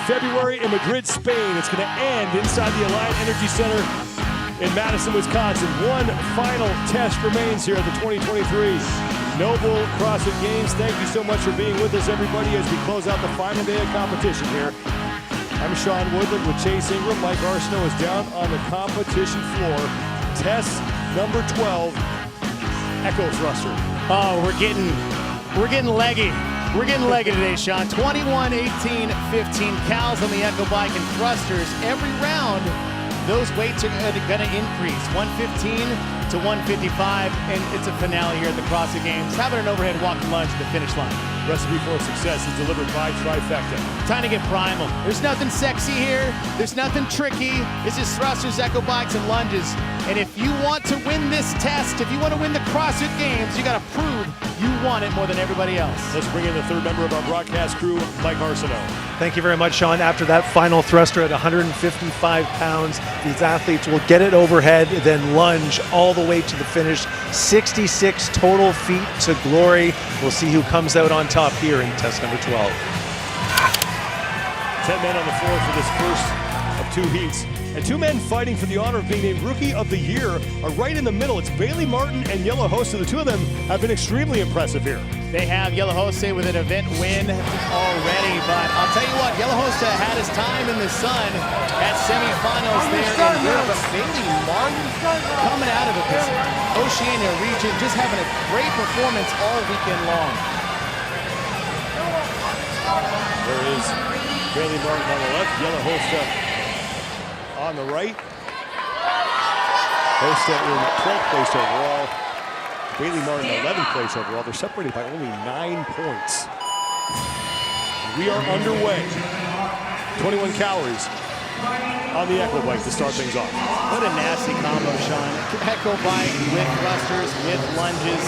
February in Madrid, Spain. It's going to end inside the Alliant Energy Center in Madison, Wisconsin. One final test remains here at the 2023 Noble CrossFit Games. Thank you so much for being with us, everybody, as we close out the final day of competition here. I'm Sean Woodland with Chase Ingram. Mike Arsenault is down on the competition floor. Test number 12, Echo Thruster. Oh, we're getting leggy. We're getting leggy today, Sean. 21, 18, 15 cows on the Echo Bike and thrusters. Every round, those weights are going to increase. 115 to 155, and it's a finale here at the CrossFit Games. Having an overhead walk and lunge at the finish line. Recipe for success is delivered by Trifecta. Time to get primal. There's nothing sexy here. There's nothing tricky. It's just thrusters, Echo Bikes, and lunges. And if you want to win this test, if you want to win the CrossFit Games, you got to prove you want it more than everybody else. Let's bring in the third member of our broadcast crew, Mike Arsenault. Thank you very much, Sean. After that final thruster at 155 pounds, these athletes will get it overhead, then lunge all the way to the finish. 66 total feet to glory. We'll see who comes out on top here in test number 12. 10 men on the floor for this first of two heats. And two men fighting for the honor of being named Rookie of the Year are right in the middle. It's Bailey Martin and Yellow Hosta. The two of them have been extremely impressive here. They have Yellow Hosta with an event win already, but I'll tell you what, Yellow Hosta had his time in the sun at semifinals there in Europe. But Bailey Martin coming out of it, this Oceania region, just having a great performance all weekend long. There is Bailey Martin on the left, Yellow Hosta on the right. Hosta in 12th place overall. Bailey Martin 11th place overall. They're separated by only 9 points. We are underway. 21 calories on the Echo Bike to start things off. What a nasty combo, Sean. Echo Bike with thrusters, with lunges.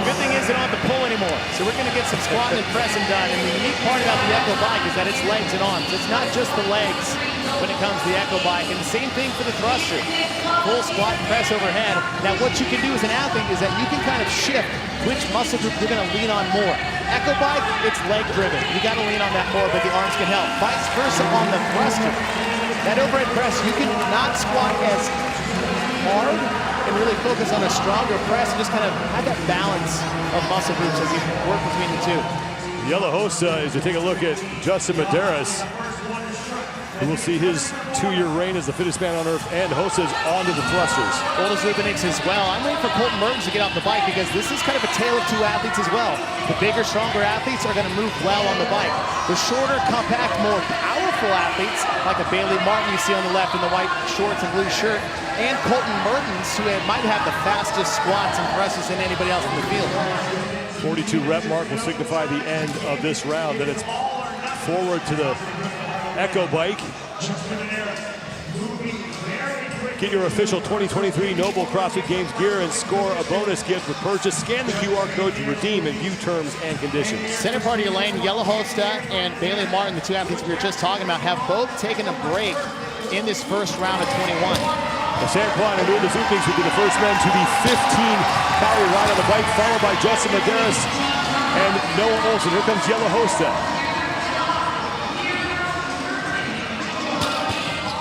Good thing is they don't have to pull anymore. So we're going to get some squatting and pressing done. And the unique part about the Echo Bike is that it's legs and arms. It's not just the legs when it comes to the Echo Bike. And the same thing for the thruster. Full squat and press overhead. Now what you can do as an athlete is that you can kind of shift which muscle group you're going to lean on more. Echo Bike, it's leg driven. You got to lean on that more, but the arms can help. Vice versa on the thruster. That overhead press, you can not squat as hard and really focus on a stronger press and just kind of have that balance of muscle groups as you work between the two. Yellow Hosta is to take a look at Justin Medeiros, who will see his 2-year reign as the fittest man on earth, and Hosta's onto the thrusters. Oldest Lupinix as well. I'm waiting for Colton Mertens to get off the bike because this is kind of a tale of two athletes as well. The bigger, stronger athletes are going to move well on the bike. The shorter, compact, more powerful athletes, like a Bailey Martin you see on the left in the white shorts and blue shirt, and Colton Mertens, who might have the fastest squats and presses than anybody else in the field. 42 rep mark will signify the end of this round. Then it's forward to the Echo Bike. Get your official 2023 Noble CrossFit Games gear and score a bonus gift with purchase. Scan the QR code to redeem and view terms and conditions. Center part of your lane, Yellow Hosta and Bailey Martin, the two athletes we were just talking about, have both taken a break in this first round of 21. San Juan and Uda Zupings will be the first men to the 15-calorie ride on the bike, followed by Justin Medeiros and Noah Olson. Here comes Yellow Hosta.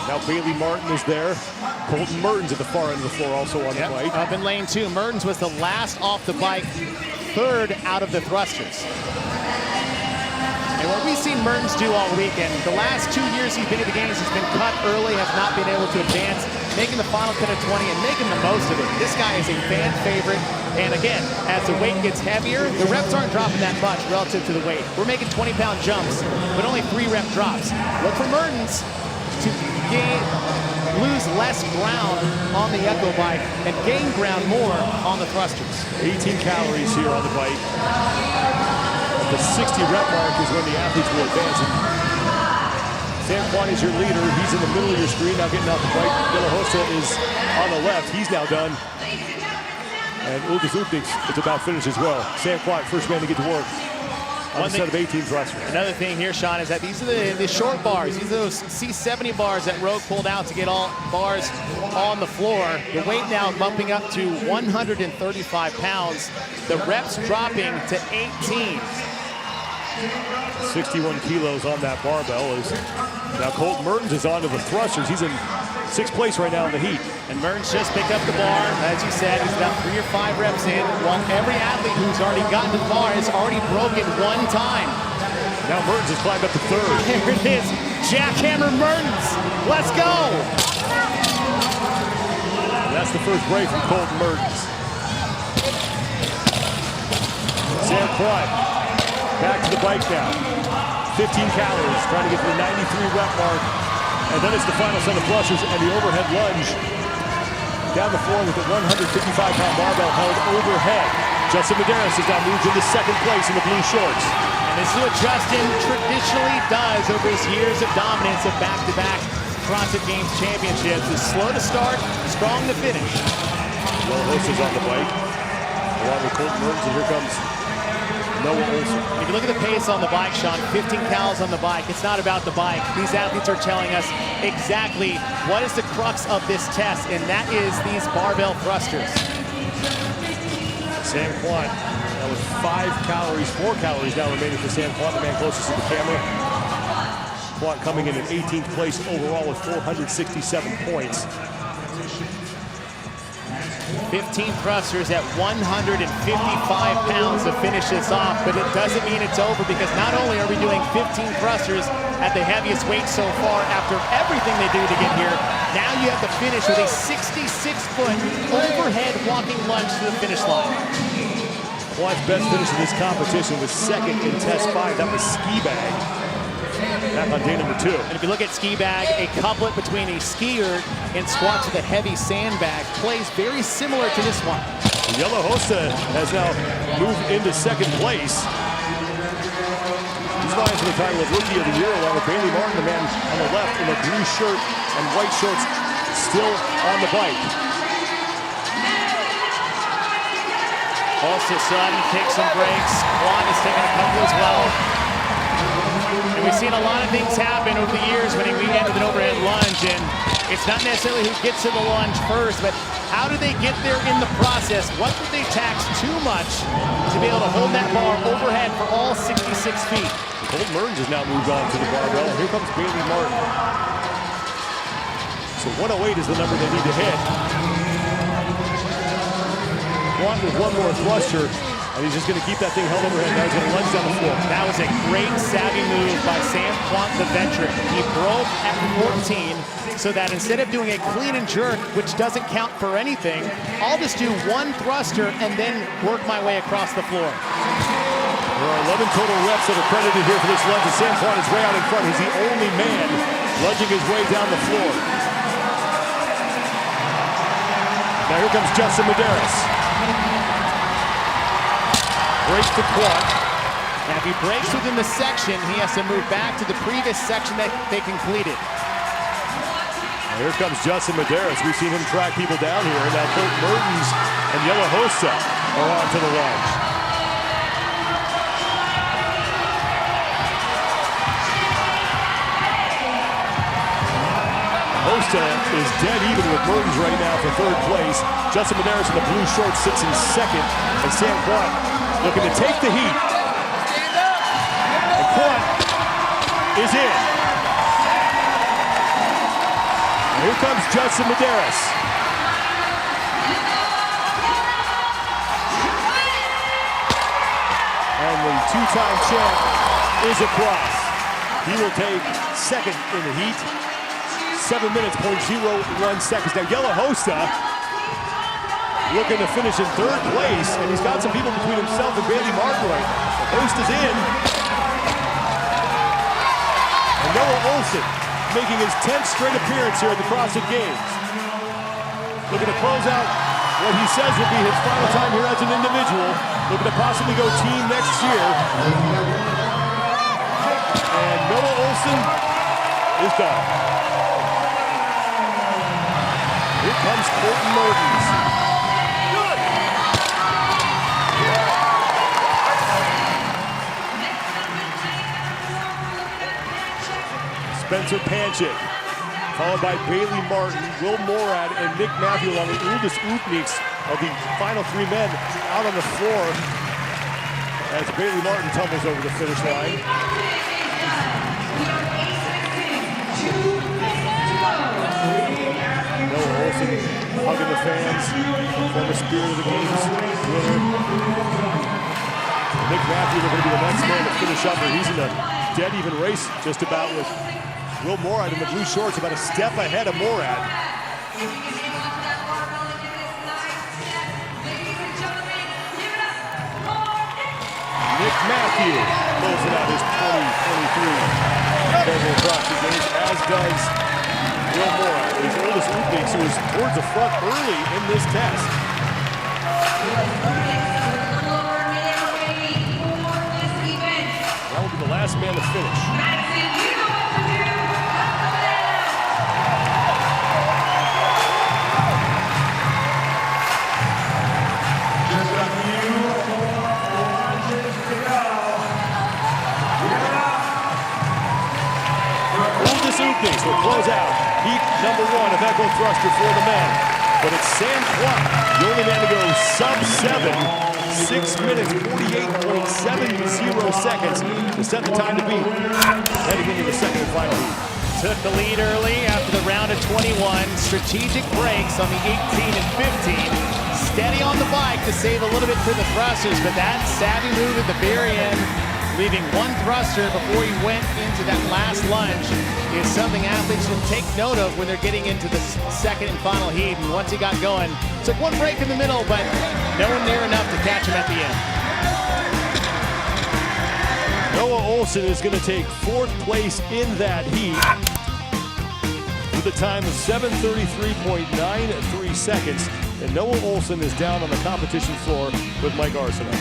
Now Bailey Martin is there. Colton Mertens at the far end of the floor, also on the bike. Up in lane 2. Mertens was the last off the bike, third out of the thrusters. And what we've seen Mertens do all weekend, the last 2 years he's been at the games, he's been cut early, has not been able to advance, making the final cut of 20 and making the most of it. This guy is a fan favorite. And again, as the weight gets heavier, the reps aren't dropping that much relative to the weight. We're making 20-pound jumps, but only 3-rep drops. Look for Mertens to lose less ground on the Echo Bike and gain ground more on the thrusters. 18 calories here on the bike. The 60 rep mark is when the athletes will advance. San Juan is your leader. He's in the middle of your screen now getting off the bike. Yellow Hosta is on the left. He's now done. And Uda Zupings is about finished as well. San Juan, first man to get to work on a set of 18 thrusters. Another thing here, Sean, is that these are the short bars. These are those C70 bars that Rogue pulled out to get all bars on the floor. The weight now bumping up to 135 pounds. The reps dropping to 18. 61 kilos on that barbell. Now Colton Mertens is on to the thrusters. He's in 6th place right now in the heat. And Mertens just picked up the bar. As you said, he's about 3 or 5 reps in. While every athlete who's already gotten the bar has already broken 1 time. Now Mertens has climbed up to 3rd. There it is. Jackhammer Mertens. Let's go. And that's the first break from Colton Mertens. Sam Quad back to the bike now. 15 calories, trying to get to the 93 rep mark. And then it's the final set of thrusters and the overhead lunge. Down the floor with the 155-pound barbell held overhead. Justin Medeiros has now moved into 2nd place in the blue shorts. And this is what Justin traditionally does over his years of dominance of back-to-back CrossFit Games championships. Is slow to start, strong to finish. Well, this is on the bike, along with Colton Mertens, and here comes Noah Olson. If you look at the pace on the bike, Sean, 15 cals on the bike. It's not about the bike. These athletes are telling us exactly what is the crux of this test, and that is these barbell thrusters. Sam Quant, that was 4 calories now remaining for Sam Quant, the man closest to the camera. Quant coming in at 18th place overall with 467 points. 15 thrusters at 155 pounds to finish this off, but it doesn't mean it's over, because not only are we doing 15 thrusters at the heaviest weight so far after everything they do to get here, now you have to finish with a 66-foot overhead walking lunge to the finish line. Quant's best finish in this competition was 2nd in test 5. That was ski bag back on day number 2. And if you look at ski bag, a couplet between a skier and squats with a heavy sandbag plays very similar to this one. Yellow Hosta has now moved into 2nd place. He's vying for the title of Rookie of the Year along with Bailey Martin, the man on the left in the blue shirt and white shorts, still on the bike. Hosta starting to take some breaks. Quad is taking a couple as well. And we've seen a lot of things happen over the years when we end with an overhead lunge, and it's not necessarily who gets to the lunge first, but how do they get there in the process? What would they tax too much to be able to hold that bar overhead for all 66 feet? Colton Mertens has now moved on to the barbell, and here comes Bailey Martin. So 108 is the number they need to hit. Quant with 1 more thruster, and he's just going to keep that thing held overhead. Now he's going to lunge down the floor. That was a great savvy move by Sam Quant, the veteran. He broke at 14 so that instead of doing a clean and jerk, which doesn't count for anything, I'll just do 1 thruster and then work my way across the floor. There are 11 total reps that are credited here for this lunge, and Sam Quant is way out in front. He's the only man lunging his way down the floor. Now here comes Justin Medeiros. Breaks to Quant. Now if he breaks within the section, he has to move back to the previous section that they completed. Now here comes Justin Medeiros. We've seen him track people down here. Now Colton Mertens and Yellow Hosta are on to the lunge. Hosta is dead even with Mertens right now for 3rd place. Justin Medeiros in the blue shorts sits in 2nd, and Sam Quant looking to take the heat. And Quant is in. And here comes Justin Medeiros. And the 2-time champ is across. He will take 2nd in the heat. 7 minutes, 0.01 seconds. Now Yellow Hosta looking to finish in 3rd place, and he's got some people between himself and Bailey Martin right now. Hosta's in. And Noah Olson making his 10th straight appearance here at the CrossFit Games. Looking to close out what he says will be his final time here as an individual. Looking to possibly go team next year. And Noah Olson is done. Here comes Colton Mertens. Spencer Panchik, followed by Bailey Martin, Will Morad, and Nick Matthew, along with Uldis Upniks, are the final 3 men out on the floor. as Bailey Martin tumbles over the finish line. Noah Olson hugging the fans, former Spirit of the Games winner. Nick Matthews are going to be the next man to finish up here. He's in a dead even race just about with Will Morad in the blue shorts, about a step ahead of Morad. Nick Matthews closing out his 2023 Noble CrossFit Games, as does Will Morad, his oldest Olympics, who was towards the front early in this test. That will be the last man to finish. Openings will close out heat number 1 of echo thruster for the men. But it's Sam Clark, the only man to go sub-7, 6 minutes, 48.70 seconds to set the time to beat. Heading into the second and final heat. Took the lead early after the round of 21. Strategic brakes on the 18 and 15. Steady on the bike to save a little bit for the thrusters, but that savvy move at the very end, leaving one thruster before he went into that last lunge, is something athletes should take note of when they're getting into the second and final heat. And once he got going, took one break in the middle, but nowhere near enough to catch him at the end. Noah Olson is going to take 4th place in that heat with a time of 7:33.93 seconds. And Noah Olson is down on the competition floor with Mike Arsenault.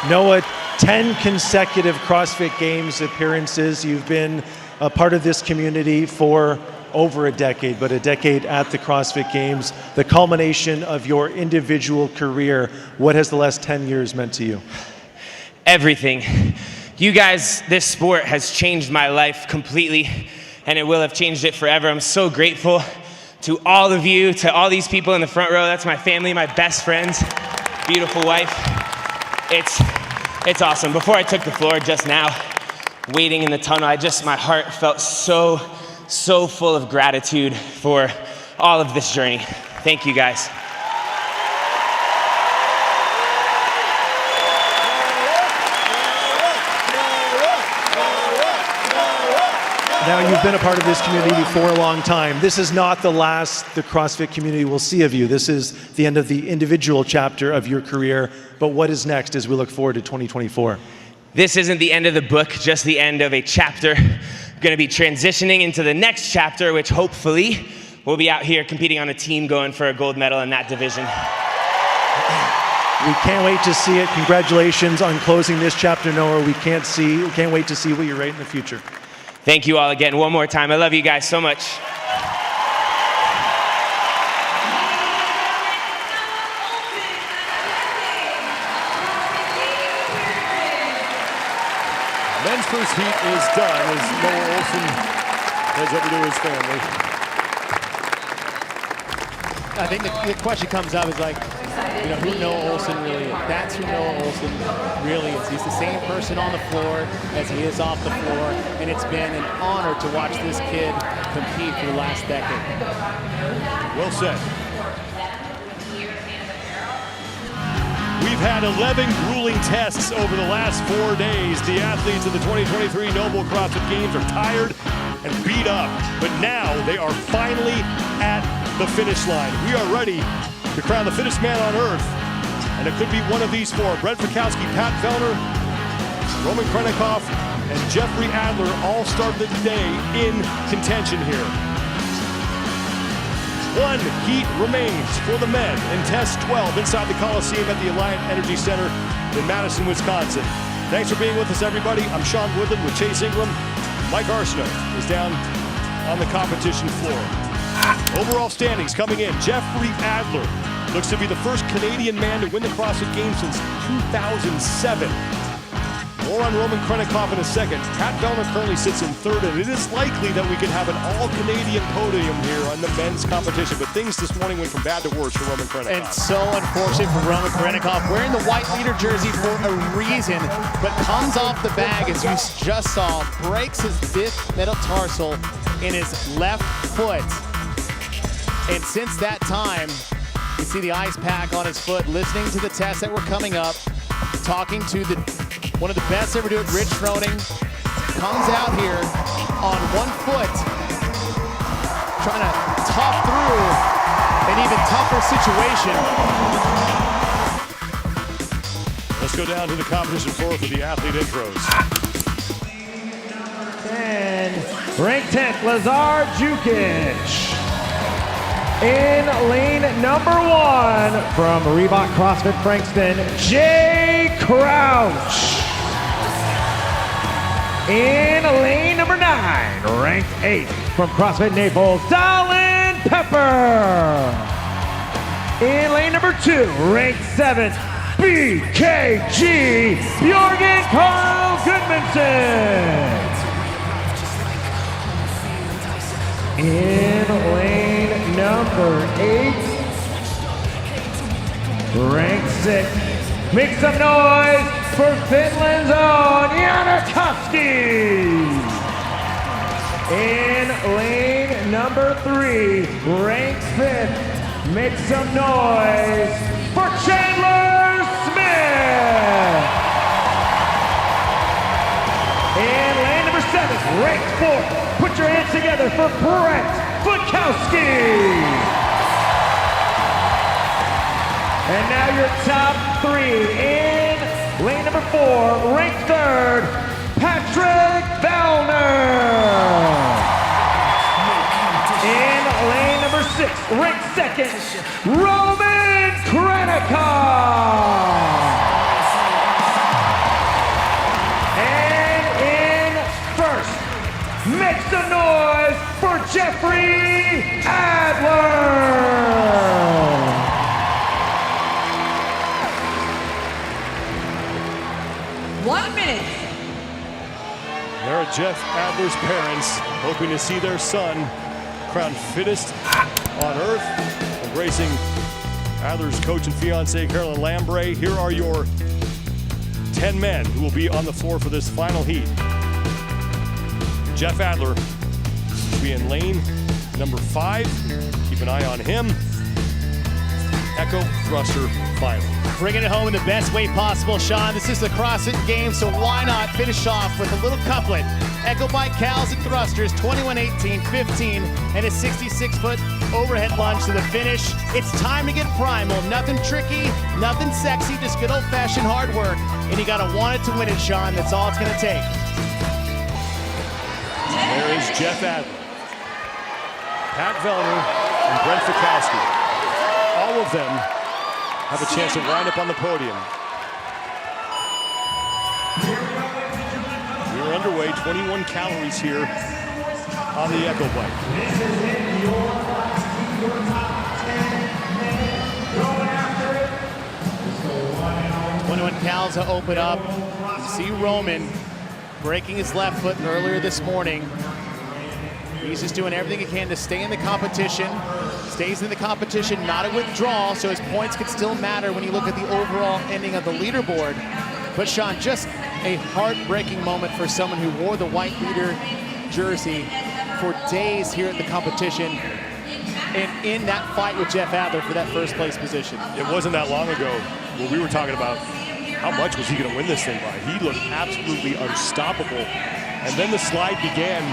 Noah, 10 consecutive CrossFit Games appearances. You've been a part of this community for over a decade, but a decade at the CrossFit Games, the culmination of your individual career. What has the last 10 years meant to you? Everything. You guys, this sport has changed my life completely, and it will have changed it forever. I'm so grateful to all of you, to all these people in the front row. That's my family, my best friends, beautiful wife. It's awesome. Before I took the floor just now, waiting in the tunnel, my heart felt so full of gratitude for all of this journey. Thank you guys. Now, you've been a part of this community for a long time. This is not the last the CrossFit community will see of you. This is the end of the individual chapter of your career. But what is next as we look forward to 2024? This isn't the end of the book, just the end of a chapter. I'm going to be transitioning into the next chapter, which hopefully we'll be out here competing on a team going for a gold medal in that division. We can't wait to see it. Congratulations on closing this chapter, Noah. We can't wait to see what you write in the future. Thank you all again one more time. I love you guys so much. Men's first heat is done as Noah Olson heads over to his family. I think the question comes up is like, who Noah Olson really is. That's who Noah Olson really is. He's the same person on the floor as he is off the floor, and it's been an honor to watch this kid compete for the last decade. Well said. We've had 11 grueling tests over the last 4 days. The athletes of the 2023 Noble CrossFit Games are tired and beat up, but now they are finally at the finish line. We are ready to crown the fittest man on earth, and it could be one of these 4. Brent Fikowski, Pat Fellner, Roman Krennikov, and Jeffrey Adler all start the day in contention here. 1 heat remains for the men in test 12 inside the Coliseum at the Alliant Energy Center in Madison, Wisconsin. Thanks for being with us, everybody. I'm Sean Woodland with Chase Ingram. Mike Arsenault is down on the competition floor. Overall standings coming in, Jeffrey Adler looks to be the first Canadian man to win the CrossFit Games since 2007. More on Roman Krennikov in a second. Pat Vellner currently sits in third, and it is likely that we could have an all-Canadian podium here on the men's competition. But things this morning went from bad to worse for Roman Krennikov. And so unfortunate for Roman Krennikov, wearing the white leader jersey for a reason, but comes off the bag, as you just saw, breaks his fifth metatarsal in his left foot. And since that time, you see the ice pack on his foot, listening to the tests that were coming up, talking to one of the best ever do it, Rich Froning, comes out here on one foot, trying to tough through an even tougher situation. Let's go down to the competition floor for the athlete intros. And ranked 10th, Lazar Jukic. In lane number 1 from Reebok CrossFit Frankston, Jay Crouch. In lane number 9, ranked 8th from CrossFit Naples, Dallin Pepper. In lane number 2, ranked 7th, BKG, Bjorgen Carl Goodmanson. In lane number 8, ranked 6. Make some noise for Finland's own Janikowski. In lane number 3, ranked 5th. Make some noise for Chandler Smith. In lane number 7, ranked 4th. Put your hands together for Brett Bukowski. And now your top 3. In lane number 4, ranked 3rd, Patrick Vellner. In lane number 6, ranked 2nd, Roman Krennikov. And in first, make some noise for Jeffrey Adler. 1 minute. There are Jeff Adler's parents hoping to see their son crowned fittest on earth. Embracing Adler's coach and fiance, Carolyn Lambre. Here are your 10 men who will be on the floor for this final heat. Jeff Adler will be in lane number 5. Keep an eye on him. Echo thruster final. Bringing it home in the best way possible, Sean. This is the CrossFit Games, so why not finish off with a little couplet? Echo bike cows and thrusters, 21-18, 15, and a 66-foot overhead lunge to the finish. It's time to get primal. Nothing tricky, nothing sexy, just good old-fashioned hard work. And you gotta want it to win it, Sean. That's all it's gonna take. There is Jeff Adler, Pat Vellner, and Brent Bukowski. All of them have a chance to wind up on the podium. We're underway, 21 calories here on the Echo bike. 21 cals to open up. You see Roman breaking his left foot earlier this morning. He's just doing everything he can to stay in the competition. Stays in the competition, not a withdrawal, so his points could still matter when you look at the overall ending of the leaderboard. But Sean, just a heartbreaking moment for someone who wore the white leader jersey for days here at the competition and in that fight with Jeff Adler for that first place position. It wasn't that long ago where we were talking about how much was he going to win this thing by. He looked absolutely unstoppable. And then the slide began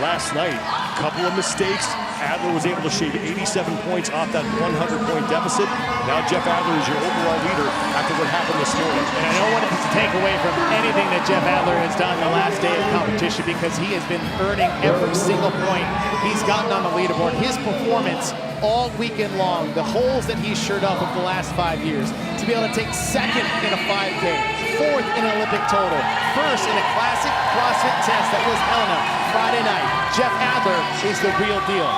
last night. A couple of mistakes. Adler was able to shave 87 points off that 100-point deficit. Now Jeff Adler is your overall leader after what happened this morning. And I don't want to take away from anything that Jeff Adler has done the last day of competition, because he has been earning every single point he's gotten on the leaderboard. His performance all weekend long, the holes that he's shirred up over the last 5 years, to be able to take second in a 5K, fourth in an Olympic total, first in a classic CrossFit test that was Helena Friday night. Jeff Adler is the real deal.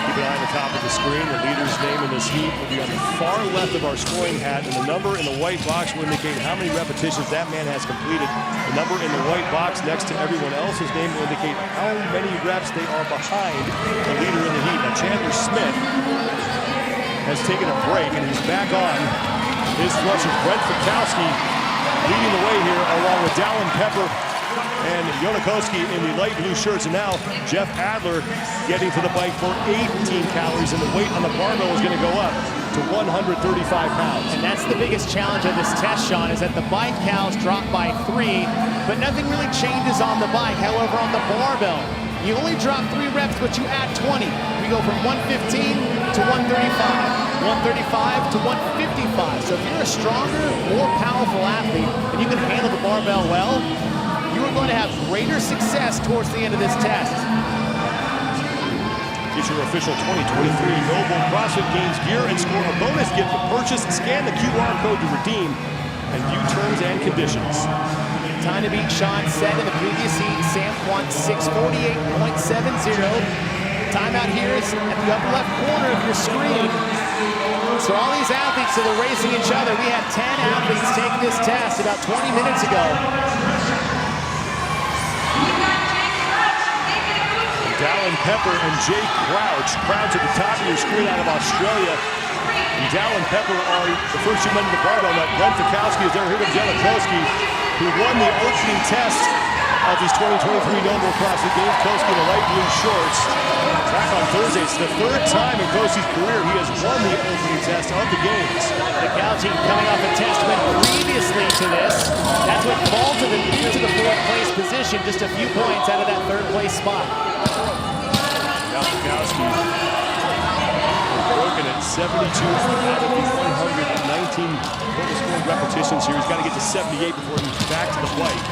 He Keep an eye on the top of the screen. The leader's name in this heat will be on the far left of our scoring hat, and the number in the white box will indicate how many repetitions that man has completed. The number in the white box next to everyone else's name will indicate how many reps they are behind the leader in the heat. Now, Chandler Smith has taken a break, and he's back on his thrusters. Brent Fikowski leading the way here, along with Dallin Pepper and Yonakoski in the light blue shirts. And now Jeff Adler getting to the bike for 18 calories, and the weight on the barbell is going to go up to 135 pounds. And that's the biggest challenge of this test, Sean, is that the bike cows drop by 3, but nothing really changes on the bike. However, on the barbell, you only drop 3 reps, but you add 20. We go from 115 to 135, 135 to 155. So if you're a stronger, more powerful athlete, and you can handle the barbell well, you are going to have greater success towards the end of this test. Get your official 2023 Noble CrossFit Games gear and score a bonus gift with purchase. Scan the QR code to redeem and view terms and conditions. Time to beat Sean set in the previous heat. Sam Quant 648.70. Timeout here is at the upper left corner of your screen. So all these athletes that are racing each other, we had 10 athletes take this test about 20 minutes ago. Dallin Pepper and Jake Crouch. Crouch at the top of your screen out of Australia. And Dallin Pepper are the first 2 men to the barbell. Now Brent Fikowski is there. Here comes Yonakoski, who won the opening test of these 2023 Noble CrossFit Games. Koski in the light blue shorts. Back on Thursday. It's the 3rd time in Koski's career he has won the opening test of the games. Fikowski coming off a test win previously to this. That's what vaulted him into the 4th place position, just a few points out of that 3rd place spot. Now Fikowski broken at 72 out of the 119 total scoring repetitions here. He's got to get to 78 before he's back to the bike.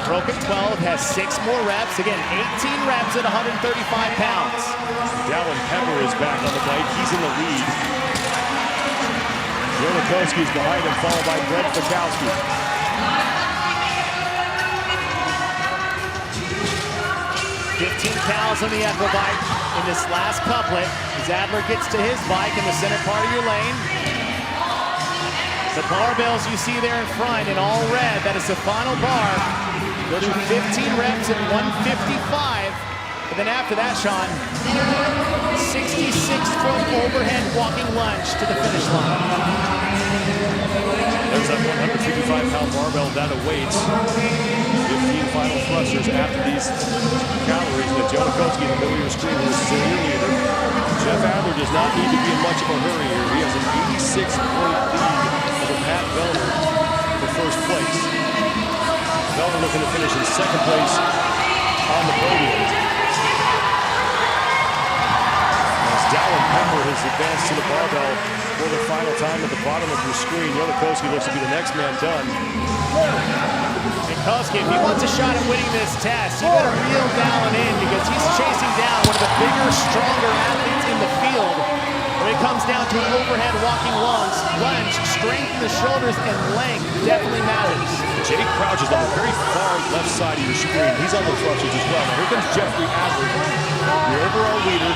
Broken 12, has 6 more reps. Again, 18 reps at 135 pounds. Dallin Pepper is back on the bike. He's in the lead. Yonakoski is behind him, followed by Brent Fikowski. 15 cows on the echo bike in this last couplet as Adler gets to his bike in the center part of your lane. The barbells you see there in front in all red, that is the final bar. Go to 15 reps at 155. And then after that, Sean, 66-foot overhead walking lunge to the finish line. There's that 155-pound barbell that awaits. 15 final thrusters after these calories. With Yonakoski in the middle of your screen, who is still your leader. Jeff Adler does not need to be in much of a hurry here. He has an 86-point lead over Pat Vellner for first place. Vellner looking to finish in 2nd place on the podium. As Dallin Pepper has advanced to the barbell for the final time at the bottom of your screen. Yonakoski looks to be the next man done. And Koski, if he wants a shot at winning this test, you better reel Dallin in because he's chasing down one of the bigger, stronger athletes in the field. When it comes down to an overhead walking lunge, strength in the shoulders and length definitely matters. Jake Crouch is on the very far left side of your screen. He's on the thrusters as well. Now here comes Jeffrey Adler, your overall leader,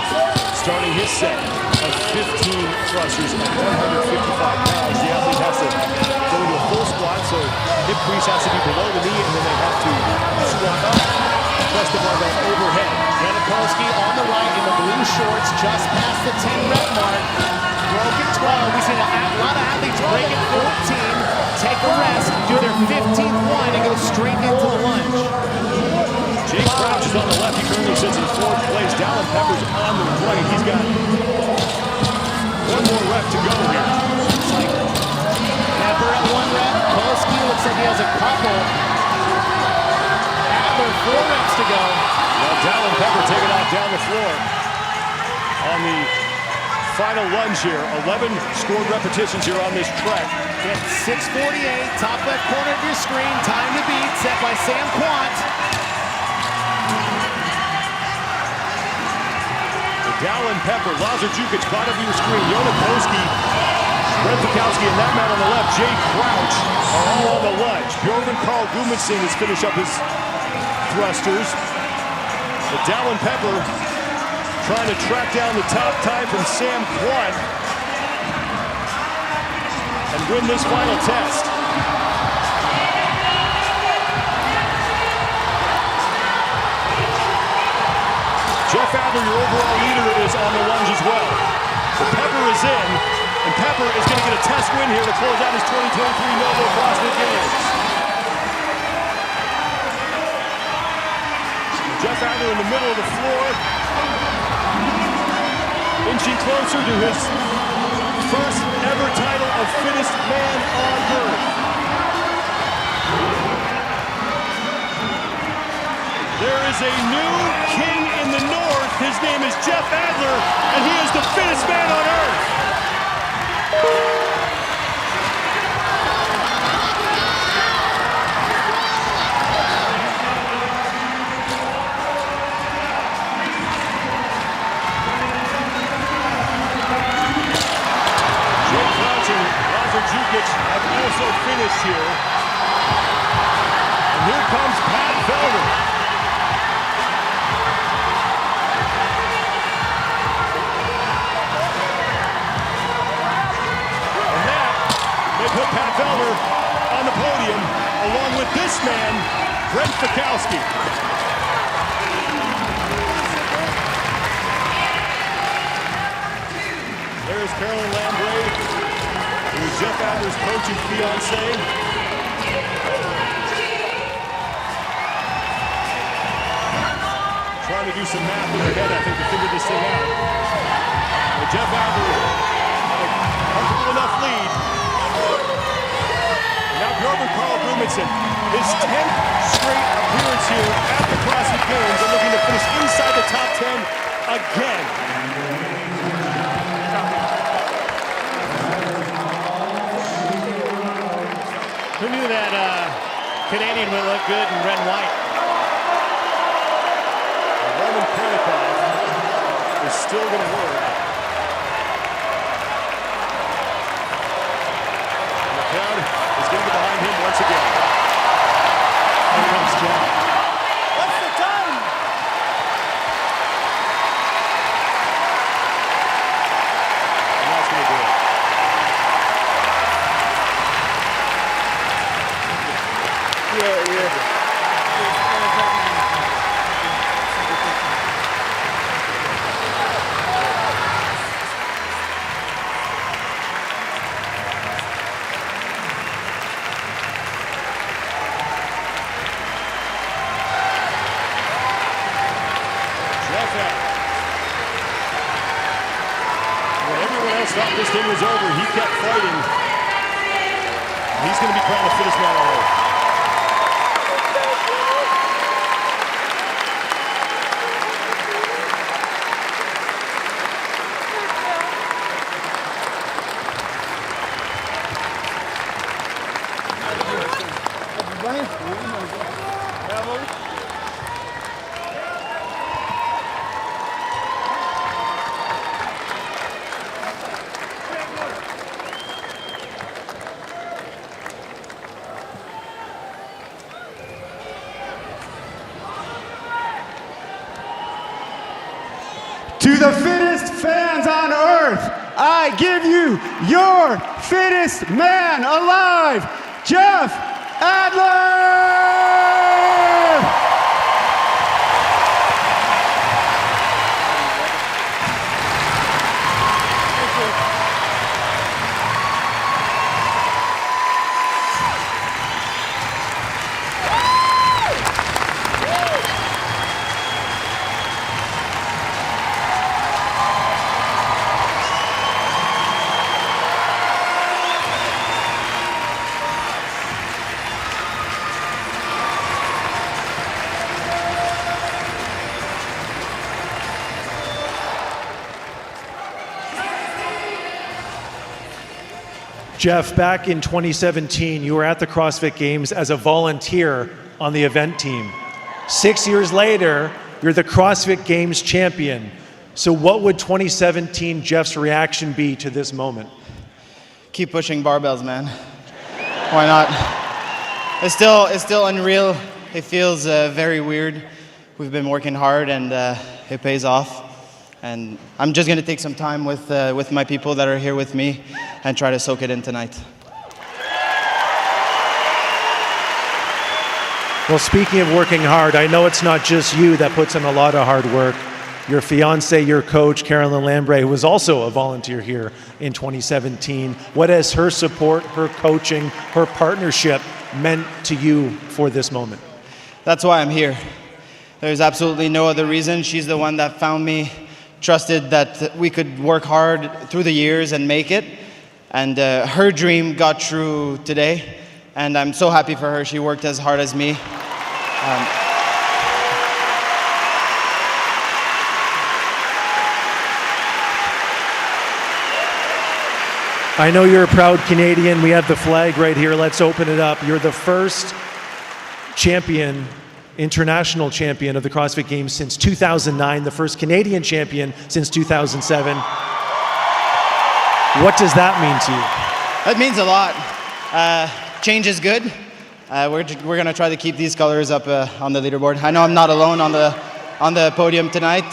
starting his set of 15 thrusters at 155 pounds. The athlete has to go into a full squat, so hip crease has to be below the knee, and then they have to squat up, press the barbell overhead. Yonakoski on the right in the blue shorts, just past the 10-rep mark. Broken 12. We've seen a lot of athletes break at 14, take a rest, do their 15th one, and go straight into the lunge. Jake Crouch is on the left. He currently sits in 4th place. Dallin Pepper's on the right. He's got 1 more rep to go here. Pepper at 1 rep. Koski looks like he has a couple. Adler 4 reps to go. Now Dallin Pepper taking off down the floor on the final lunge here. 11 scored repetitions here on this trek. At 6:48, top left corner of your screen. Time to beat, set by Sam Quant. Dallin Pepper, Lazar Jukic, bottom of your screen. Yonakoski, Brent Fikowski, and that man on the left, Jake Crouch, are all on the lunge. Bjorn Carl Gudmundsson has finished up his thrusters. But Dallin Pepper trying to track down the top time from Sam Kwan and win this final test. Jeff Adler, your overall leader, is on the lunge as well. But Pepper is in, and Pepper is going to get a test win here to close out his 2023 Novo CrossFit Games. Jeff Adler in the middle of the floor, inching closer to his first ever title of fittest man on earth. There is a new king in the north. His name is Jeff Adler, and he is the fittest man on earth. Have also finished here. And here comes Pat Felder. And that, they put Pat Felder on the podium along with this man, Brent Fikowski. There's Carolyn Lambre, who's Jeff Adler's coaching fiance. Trying to do some math in her head, I think, to figure this thing out. But Jeff Adler had a comfortable enough lead. And now Grover Carl Brumanson, his 10th straight appearance here at the CrossFit Games, and looking to finish inside the top 10 again. Who knew that Canadian would look good in red and white? Roman Pinnacle is still going to work. And the crowd is going to get behind him once again. Here comes Jeff. What's the time? And that's going to do it. When everyone else thought this thing was over, he kept fighting. He's going to be crowned the fittest man on earth. To the fittest fans on earth, I give you your fittest man alive, Jeff Adler! Jeff, back in 2017, you were at the CrossFit Games as a volunteer on the event team. 6 years later, you're the CrossFit Games champion. So what would 2017 Jeff's reaction be to this moment? Keep pushing barbells, man. Why not? It's still unreal. It feels very weird. We've been working hard and it pays off. And I'm just going to take some time with my people that are here with me and try to soak it in tonight. Well, speaking of working hard, I know it's not just you that puts in a lot of hard work. Your fiance, your coach, Carolyn Lambre, who was also a volunteer here in 2017. What has her support, her coaching, her partnership meant to you for this moment? That's why I'm here. There's absolutely no other reason. She's the one that found me, trusted that we could work hard through the years and make it. And her dream got true today. And I'm so happy for her. She worked as hard as me. I know you're a proud Canadian. We have the flag right here. Let's open it up. You're the first champion, international champion of the CrossFit Games since 2009, the first Canadian champion since 2007. What does that mean to you? That means a lot. Change is good. We're going to try to keep these colors up on the leaderboard. I know I'm not alone on the podium tonight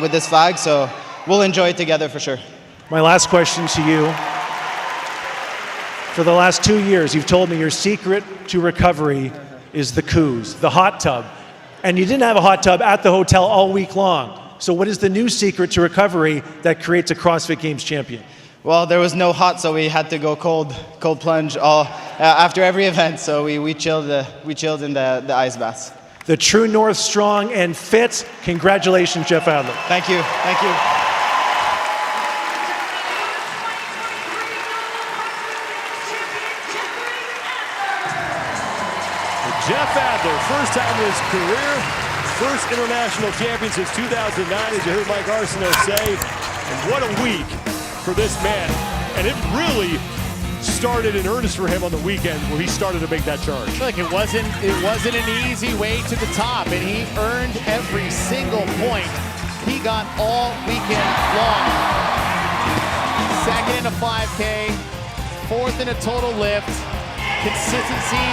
with this flag, so we'll enjoy it together for sure. My last question to you. For the last 2 years, you've told me your secret to recovery is the coos, the hot tub. And you didn't have a hot tub at the hotel all week long. So what is the new secret to recovery that creates a CrossFit Games champion? Well, there was no hot, so we had to go cold plunge after every event. So we chilled in the ice baths. The true north, strong and fit. Congratulations, Jeff Adler. Thank you. Thank you. Jeff Adler, first time in his career, first international champion since 2009, as you heard Mike Arsenault say. And what a week for this man. And it really started in earnest for him on the weekend where he started to make that charge. I feel like it wasn't an easy way to the top, and he earned every single point he got all weekend long. Second in a 5K, fourth in a total lift, consistency,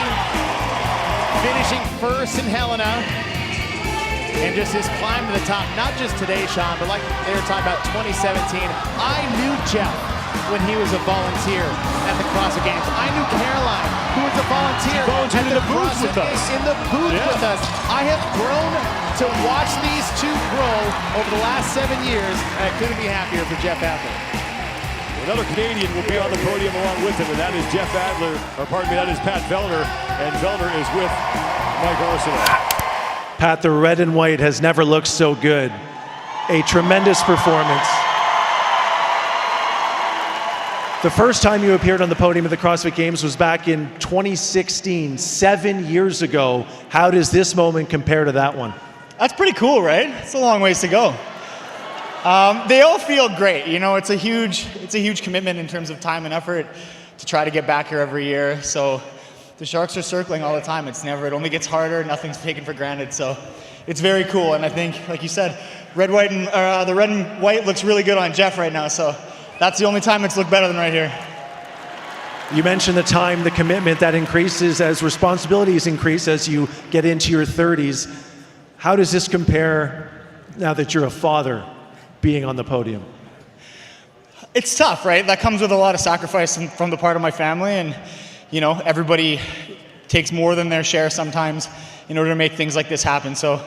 finishing first in Helena, and just his climb to the top, not just today, Sean, but like they were talking about 2017. I knew Jeff when he was a volunteer at the CrossFit Games. I knew Caroline, who was a volunteer in the booth with us. In the booth with us. I have grown to watch these two grow over the last 7 years, and I couldn't be happier for Jeff Adler. Another Canadian will be on the podium along with him, and that is Jeff Adler, or pardon me, that is Pat Vellner, and Vellner is with Mike Arsenault. Pat, the red and white has never looked so good. A tremendous performance. The first time you appeared on the podium at the CrossFit Games was back in 2016, 7 years ago. How does this moment compare to that one? That's pretty cool, right? It's a long ways to go. They all feel great. You know, it's a huge commitment in terms of time and effort to try to get back here every year. So the Sharks are circling all the time. It only gets harder. Nothing's taken for granted. So it's very cool. And I think, like you said, the red and white looks really good on Jeff right now. So that's the only time it's looked better than right here. You mentioned the time, the commitment that increases as responsibilities increase as you get into your 30s. How does this compare now that you're a father being on the podium? It's tough, right? That comes with a lot of sacrifice from the part of my family, and you know, everybody takes more than their share sometimes in order to make things like this happen. So,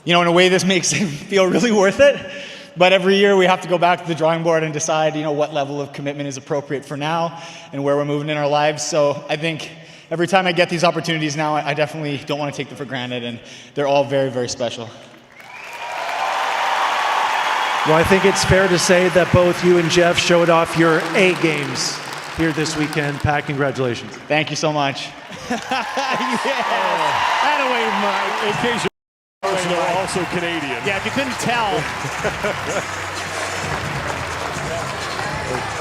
you know, in a way this makes it feel really worth it. But every year we have to go back to the drawing board and decide, you know, what level of commitment is appropriate for now and where we're moving in our lives. So I think every time I get these opportunities now, I definitely don't want to take them for granted, and they're all very, very special. Well, I think it's fair to say that both you and Jeff showed off your A games here this weekend. Pat, congratulations. Thank you so much. Attaboy, Mike. In case you're also Canadian. Yeah, if you couldn't tell.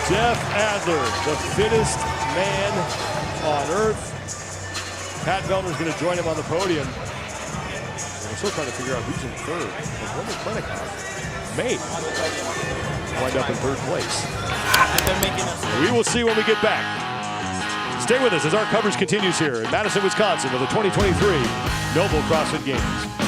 Jeff Adler, the fittest man on earth. Pat Vellner's going to join him on the podium. And we're still trying to figure out who's in third. Because when the clinic may wind up in third place. We will see when we get back. Stay with us as our coverage continues here in Madison, Wisconsin of the 2023 Noble CrossFit Games.